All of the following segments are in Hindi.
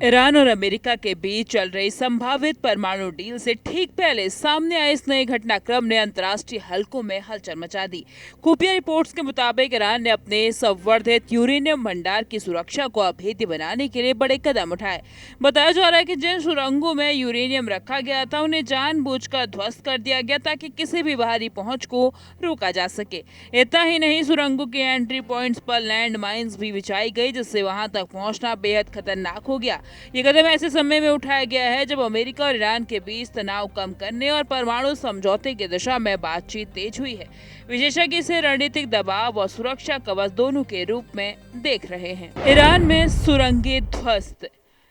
ईरान और अमेरिका के बीच चल रही संभावित परमाणु डील से ठीक पहले सामने आए इस नए घटनाक्रम ने अंतर्राष्ट्रीय हलकों में हलचल मचा दी। खुफिया रिपोर्ट्स के मुताबिक ईरान ने अपने संवर्धित यूरेनियम भंडार की सुरक्षा को अभेद्य बनाने के लिए बड़े कदम उठाए। बताया जा रहा है कि जिन सुरंगों में यूरेनियम रखा गया था उन्हें जानबूझकर ध्वस्त कर दिया गया ताकि किसी भी बाहरी पहुंच को रोका जा सके। इतना ही नहीं, सुरंगों के एंट्री पॉइंट्स पर लैंड माइन्स भी बिछाई गई, जिससे वहां तक पहुंचना बेहद खतरनाक हो गया। ये कदम ऐसे समय में उठाया गया है जब अमेरिका और ईरान के बीच तनाव कम करने और परमाणु समझौते की दिशा में बातचीत तेज हुई है। विशेषज्ञ इसे रणनीतिक दबाव और सुरक्षा कवच दोनों के रूप में देख रहे हैं। ईरान में सुरंगें ध्वस्त,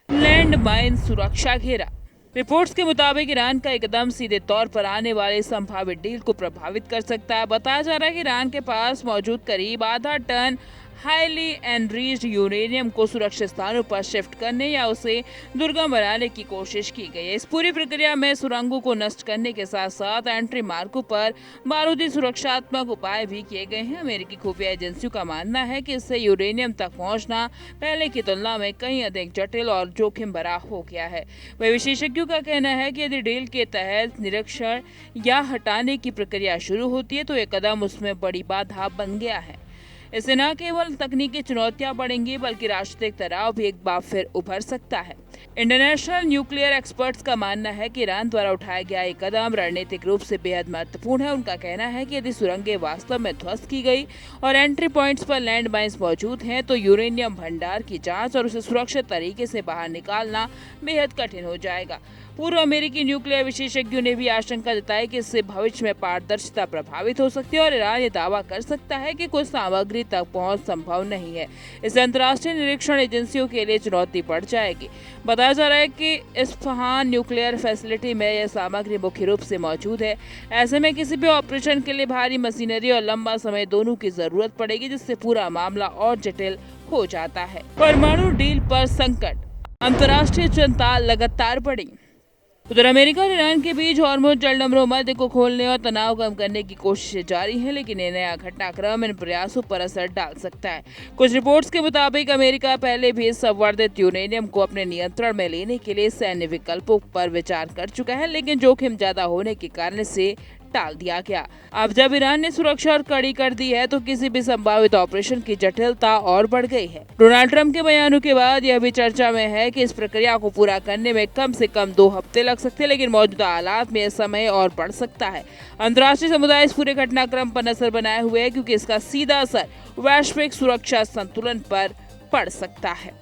लैंड माइन सुरक्षा घेरा। रिपोर्ट्स के मुताबिक ईरान का एक कदम सीधे तौर पर आने वाले संभावित डील को प्रभावित कर सकता है। बताया जा रहा है कि ईरान के पास मौजूद करीब आधा टन हाईली एनरिच्ड यूरेनियम को सुरक्षित स्थानों पर शिफ्ट करने या उसे दुर्गम बनाने की कोशिश की गई है। इस पूरी प्रक्रिया में सुरंगों को नष्ट करने के साथ साथ एंट्री मार्गों पर बारूदी सुरक्षात्मक उपाय भी किए गए हैं। अमेरिकी खुफिया एजेंसियों का मानना है कि इससे यूरेनियम तक पहुंचना पहले की तुलना में कहीं अधिक जटिल और जोखिम भरा हो गया है। वही विशेषज्ञों का कहना है कि यदि डील के तहत निरीक्षण या हटाने की प्रक्रिया शुरू होती है तो ये कदम उसमें बड़ी बाधा बन गया है। इससे न केवल तकनीकी चुनौतियां बढ़ेंगी बल्कि राजनीतिक तनाव भी एक बार फिर उभर सकता है। इंटरनेशनल न्यूक्लियर एक्सपर्ट्स का मानना है कि ईरान द्वारा उठाया गया ये कदम रणनीतिक रूप से बेहद महत्वपूर्ण है। उनका कहना है कि यदि सुरंगें वास्तव में ध्वस्त की गई और एंट्री पॉइंट्स पर लैंड माइन्स मौजूद हैं तो यूरेनियम भंडार की जांच और उसे सुरक्षित तरीके से बाहर निकालना बेहद कठिन हो जाएगा। पूर्व अमेरिकी न्यूक्लियर विशेषज्ञों ने भी आशंका जताई कि इससे भविष्य में पारदर्शिता प्रभावित हो सकती है और ईरान ये दावा कर सकता है कि कुछ सामग्री तक पहुंच संभव नहीं है। इससे अंतर्राष्ट्रीय निरीक्षण एजेंसियों के लिए चुनौती बढ़ जाएगी। बताया जा रहा है कि इस्फहान न्यूक्लियर फैसिलिटी में यह सामग्री मुख्य रूप से मौजूद है। ऐसे में किसी भी ऑपरेशन के लिए भारी मशीनरी और लंबा समय दोनों की जरूरत पड़ेगी, जिससे पूरा मामला और जटिल हो जाता है। परमाणु डील पर संकट, अंतर्राष्ट्रीय चिंता लगातार बढ़ी। उधर अमेरिका और ईरान के बीच हॉर्मुज़ जलडमरू मध्य को खोलने और तनाव कम करने की कोशिशें जारी हैं, लेकिन ये नया घटनाक्रम इन प्रयासों पर असर डाल सकता है। कुछ रिपोर्ट्स के मुताबिक अमेरिका पहले भी संवर्धित यूरेनियम को अपने नियंत्रण में लेने के लिए सैन्य विकल्पों पर विचार कर चुका है, लेकिन जोखिम ज्यादा होने के कारण इसे टाल दिया गया। अब जब ईरान ने सुरक्षा और कड़ी कर दी है तो किसी भी संभावित ऑपरेशन की जटिलता और बढ़ गई है। डोनाल्ड ट्रंप के बयानों के बाद यह भी चर्चा में है कि इस प्रक्रिया को पूरा करने में कम से कम 2 हफ्ते लग सकते हैं, लेकिन मौजूदा हालात में यह समय और बढ़ सकता है। अंतर्राष्ट्रीय समुदाय इस पूरे घटनाक्रम पर नजर बनाए हुए है क्योंकि इसका सीधा असर वैश्विक सुरक्षा संतुलन पर पड़ सकता है।